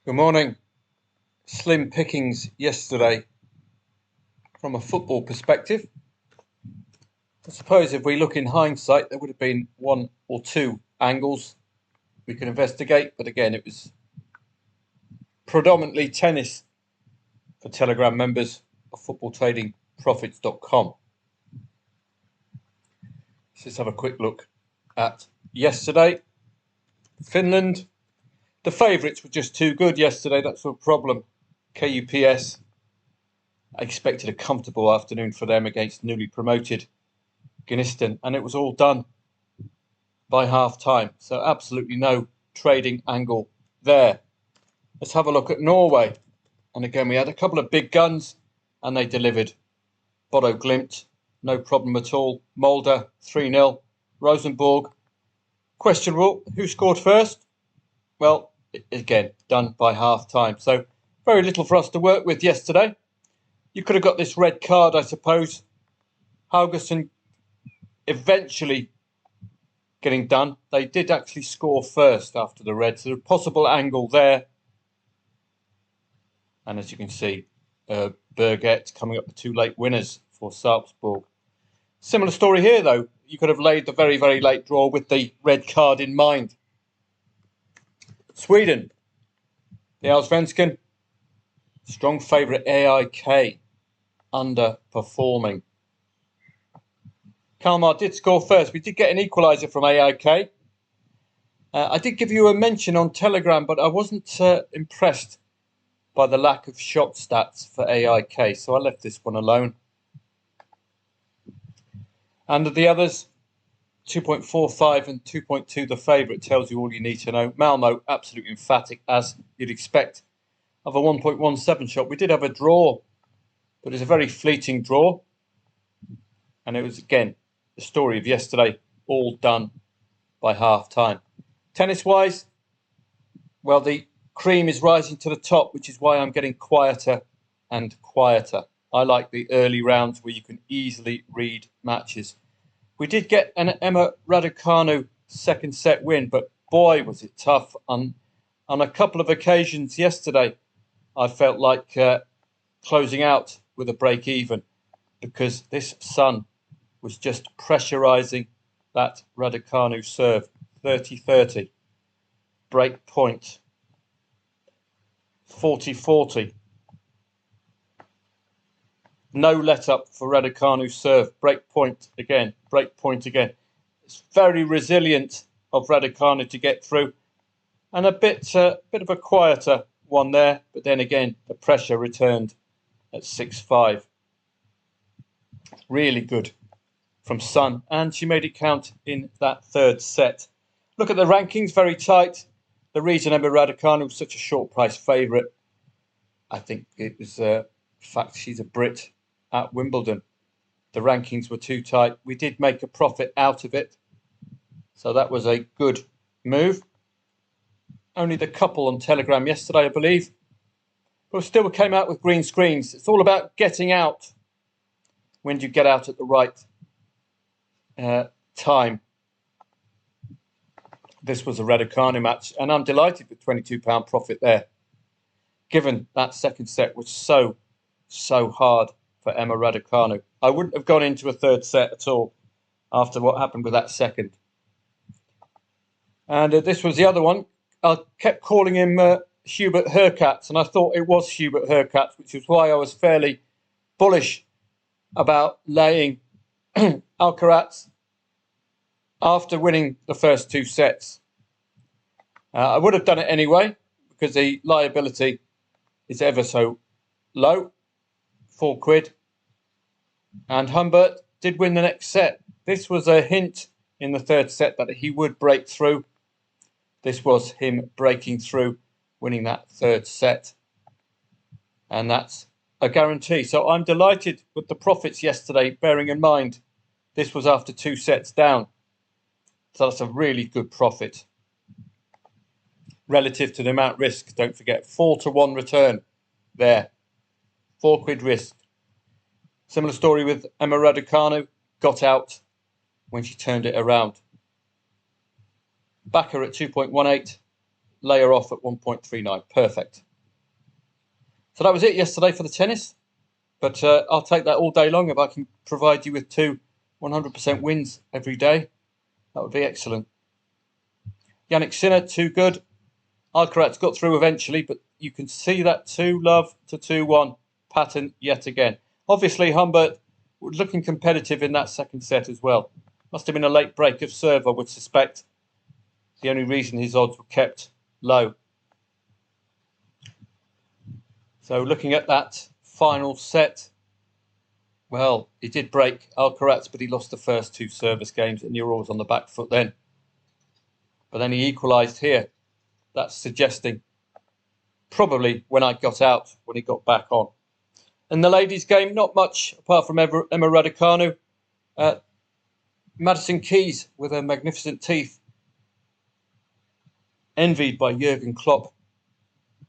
Good morning. Slim pickings yesterday from a football perspective. I suppose if we look in hindsight, there would have been one or two angles we could investigate, but again, it was predominantly tennis for Telegram members of footballtradingprofits.com. Let's have a quick look at yesterday. Finland, the favourites were just too good yesterday. That's the problem. KUPS, I expected a comfortable afternoon for them against newly promoted Gunistan, and it was all done by half time. So absolutely no trading angle there. Let's have a look at Norway. And again, we had a couple of big guns and they delivered. Bodo Glimt, no problem at all. Molde, 3-0. Rosenborg, questionable. Who scored first? Well, again, done by half time. So very little for us to work with yesterday. You could have got this red card, I suppose. Haugesund eventually getting done. They did actually score first after the red, so a possible angle there. And as you can see, Berget coming up with two late winners for Sarpsborg. Similar story here, though. You could have laid the very, very late draw with the red card in mind. Sweden, the Allsvenskan, strong favourite AIK, underperforming. Kalmar did score first. We did get an equaliser from AIK. I did give you a mention on Telegram, but I wasn't impressed by the lack of shot stats for AIK, so I left this one alone. And the others, 2.45 and 2.2, the favourite, tells you all you need to know. Malmo, absolutely emphatic, as you'd expect, of a 1.17 shot. We did have a draw, but it's a very fleeting draw. And it was, again, the story of yesterday, all done by half time. Tennis-wise, well, the cream is rising to the top, which is why I'm getting quieter and quieter. I like the early rounds where you can easily read matches. We did get an Emma Raducanu second set win, but boy, was it tough. On a couple of occasions yesterday, I felt like closing out with a break even because this Sun was just pressurising that Raducanu serve. 30-30. Break point. 40-40. No let up for Raducanu's serve. Break point again. Break point again. It's very resilient of Raducanu to get through. And a bit of a quieter one there. But then again, the pressure returned at 6-5. Really good from Sun. And she made it count in that third set. Look at the rankings, very tight. The reason Emma Raducanu was such a short price favourite, I think it was the fact she's a Brit at Wimbledon. The rankings were too tight. We did make a profit out of it. So that was a good move. Only the couple on Telegram yesterday, I believe. But still came out with green screens. It's all about getting out. When do you get out at the right time? This was a Raducanu match, and I'm delighted with £22 profit there, given that second set was so hard for Emma Raducanu. I wouldn't have gone into a third set at all after what happened with that second. And this was the other one. I kept calling him Hubert Hurkacz, and I thought it was Hubert Hurkacz, which is why I was fairly bullish about laying Alcaraz after winning the first two sets. I would have done it anyway because the liability is ever so low, £4. And Humbert did win the next set. This was a hint in the third set that he would break through. This was him breaking through, winning that third set. And that's a guarantee. So I'm delighted with the profits yesterday, bearing in mind this was after two sets down. So that's a really good profit. Relative to the amount risk, don't forget, 4-1 return there. £4 risk. Similar story with Emma Raducanu. Got out when she turned it around. Backer at 2.18. layer off at 1.39. Perfect. So that was it yesterday for the tennis. But I'll take that all day long if I can provide you with 2 100% wins every day. That would be excellent. Jannik Sinner, 2 good. Alcaraz got through eventually, but you can see that 2-love to 2-1 pattern yet again. Obviously, Humbert was looking competitive in that second set as well. Must have been a late break of serve, I would suspect. The only reason his odds were kept low. So looking at that final set, well, he did break Alcaraz, but he lost the first 2 service games, and you're always on the back foot then. But then he equalised here. That's suggesting probably when I got out, when he got back on. In the ladies' game, not much apart from Emma Raducanu. Madison Keys with her magnificent teeth, envied by Jurgen Klopp,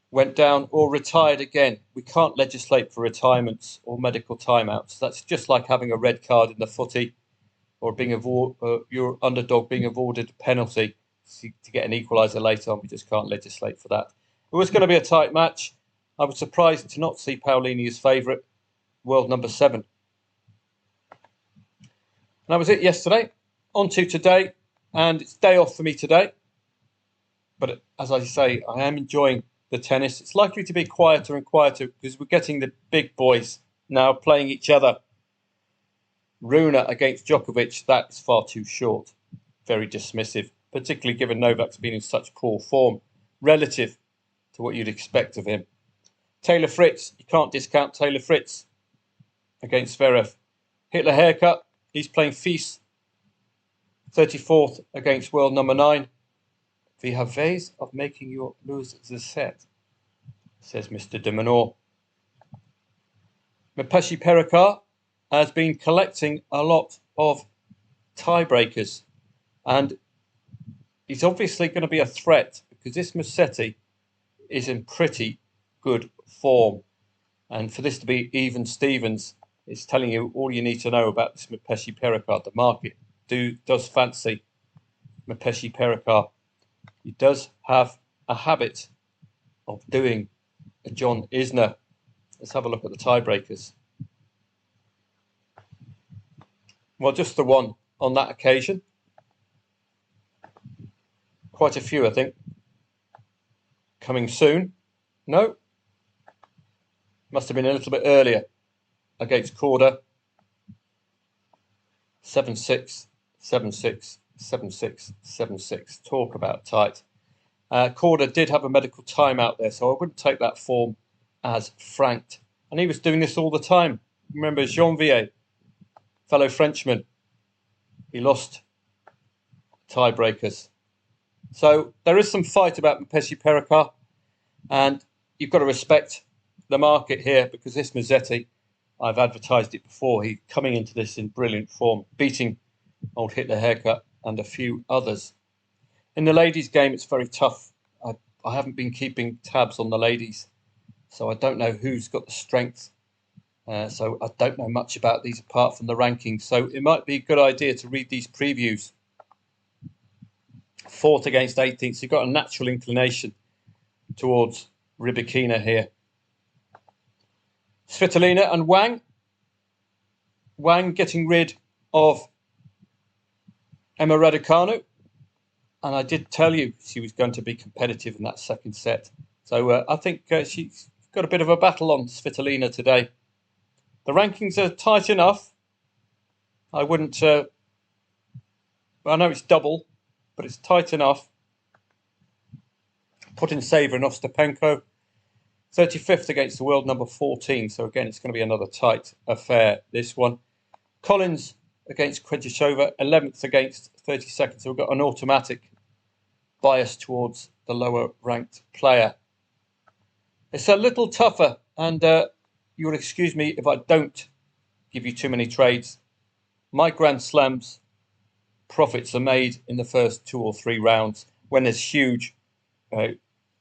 went down or retired again. We can't legislate for retirements or medical timeouts. That's just like having a red card in the footy or being your underdog being awarded a penalty to get an equaliser later on. We just can't legislate for that. It was going to be a tight match. I was surprised to not see Paolini as favourite, world number 7. And that was it yesterday. On to today, and it's day off for me today. But as I say, I am enjoying the tennis. It's likely to be quieter and quieter because we're getting the big boys now playing each other. Rune against Djokovic, that's far too short. Very dismissive, particularly given Novak's been in such poor form relative to what you'd expect of him. Taylor Fritz, you can't discount Taylor Fritz against Zverev. Hitler haircut, he's playing Fils, 34th against world number 9. We have ways of making you lose the set, says Mr. de Minaur. Mepesi Perikar has been collecting a lot of tiebreakers, and he's obviously going to be a threat because this Musetti is in pretty good form. And for this to be even Stevens, it's telling you all you need to know about this Mepesi Perikar. The market does fancy Mepesi Perikar. He does have a habit of doing a John Isner. Let's have a look at the tiebreakers. Well, just the one on that occasion. Quite a few, I think. Coming soon. No. Must have been a little bit earlier against Korda. 7-6, 7-6, 7-6, 7-6. Talk about tight. Korda did have a medical timeout there, so I wouldn't take that form as franked. And he was doing this all the time. Remember Janvier, fellow Frenchman. He lost tiebreakers. So there is some fight about Mepesi Perikar, and you've got to respect the market here because this Musetti, I've advertised it before, he's coming into this in brilliant form, beating old Hitler haircut and a few others. In the ladies' game, it's very tough. I haven't been keeping tabs on the ladies, so I don't know who's got the strength. So I don't know much about these apart from the rankings. So it might be a good idea to read these previews. 4th against 18th. So you've got a natural inclination towards Rybakina here. Svitolina and Wang. Wang getting rid of Emma Raducanu. And I did tell you she was going to be competitive in that second set. So I think she's got a bit of a battle on Svitolina today. The rankings are tight enough. I wouldn't... I know it's double, but it's tight enough. Putintseva and Ostapenko. 35th against the world number 14. So again, it's going to be another tight affair, this one. Collins against Krejcikova. 11th against 32nd. So we've got an automatic bias towards the lower ranked player. It's a little tougher, and you'll excuse me if I don't give you too many trades. My Grand Slams profits are made in the first 2 or 3 rounds when there's huge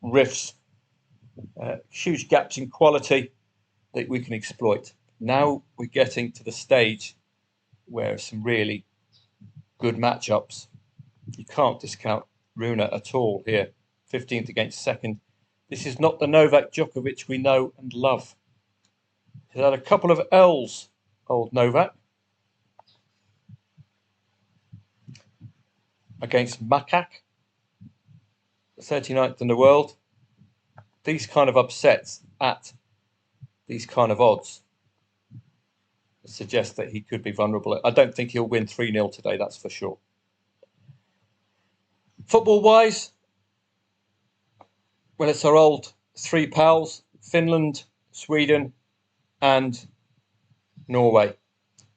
rifts, huge gaps in quality that we can exploit. Now we're getting to the stage where some really good matchups. You can't discount Rune at all here. 15th against second. This is not the Novak Djokovic we know and love. He's had a couple of L's, old Novak. Against Makak, 39th in the world. These kind of upsets at these kind of odds suggest that he could be vulnerable. I don't think he'll win 3-0 today, that's for sure. Football-wise, well, it's our old three pals, Finland, Sweden and Norway.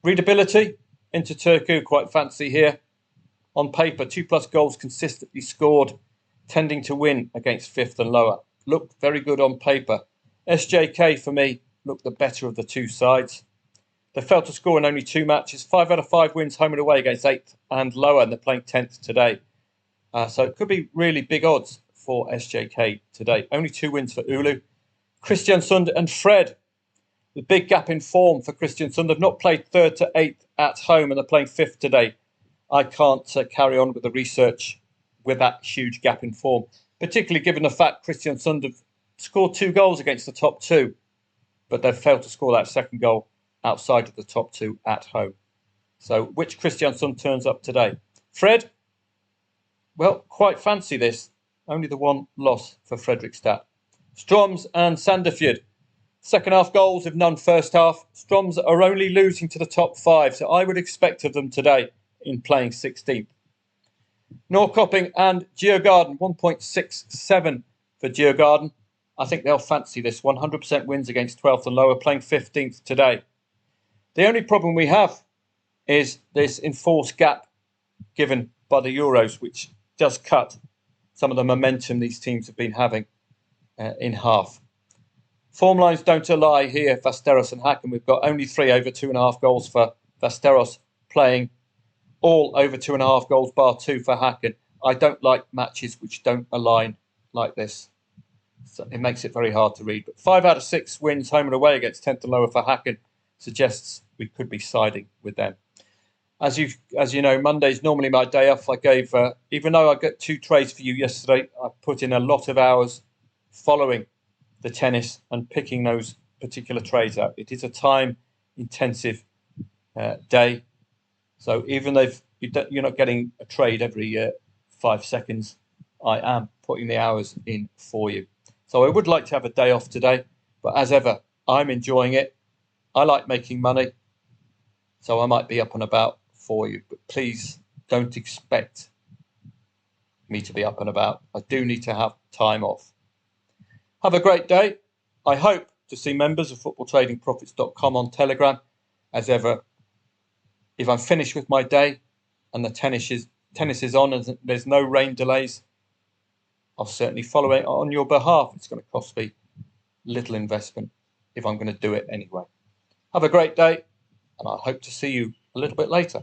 Readability, into Turku, quite fancy here. On paper, 2+ goals consistently scored, tending to win against fifth and lower. Looked very good on paper. SJK, for me, looked the better of the two sides. They failed to score in only 2 matches. 5 out of 5 wins home and away against 8th and lower, and they're playing 10th today. So it could be really big odds for SJK today. Only 2 wins for Oulu. Kristiansund and Fred. The big gap in form for Kristiansund. They've not played 3rd to 8th at home, and they're playing 5th today. I can't carry on with the research with that huge gap in form, particularly given the fact Kristiansund have scored 2 goals against the top 2, but they've failed to score that second goal outside of the top 2 at home. So which Kristiansund turns up today? Fred? Well, quite fancy this. Only the 1 loss for Fredrikstad. Stroms and Sandefjord. Second half goals, if none first half. Stroms are only losing to the top 5, so I would expect of them today in playing 16th. Norrköping and Djurgården, 1.67 for Djurgården. I think they'll fancy this. 100% wins against 12th and lower, playing 15th today. The only problem we have is this enforced gap given by the Euros, which does cut some of the momentum these teams have been having in half. Form lines don't lie here, Västerås and Häcken. We've got only 3 over 2.5 goals for Västerås, playing all over 2.5 goals, bar 2 for Häcken. I don't like matches which don't align like this. So it makes it very hard to read. But 5 out of 6 wins home and away against 10th and lower for Häcken suggests we could be siding with them. As you know, Monday's normally my day off. I gave, even though I got 2 trades for you yesterday, I put in a lot of hours following the tennis and picking those particular trades out. It is a time-intensive day. So even though you're not getting a trade every 5 seconds, I am putting the hours in for you. So I would like to have a day off today, but as ever, I'm enjoying it. I like making money, so I might be up and about for you. But please don't expect me to be up and about. I do need to have time off. Have a great day. I hope to see members of footballtradingprofits.com on Telegram. As ever, if I'm finished with my day and the tennis is on and there's no rain delays, I'll certainly follow it on your behalf. It's going to cost me little investment if I'm going to do it anyway. Have a great day, and I hope to see you a little bit later.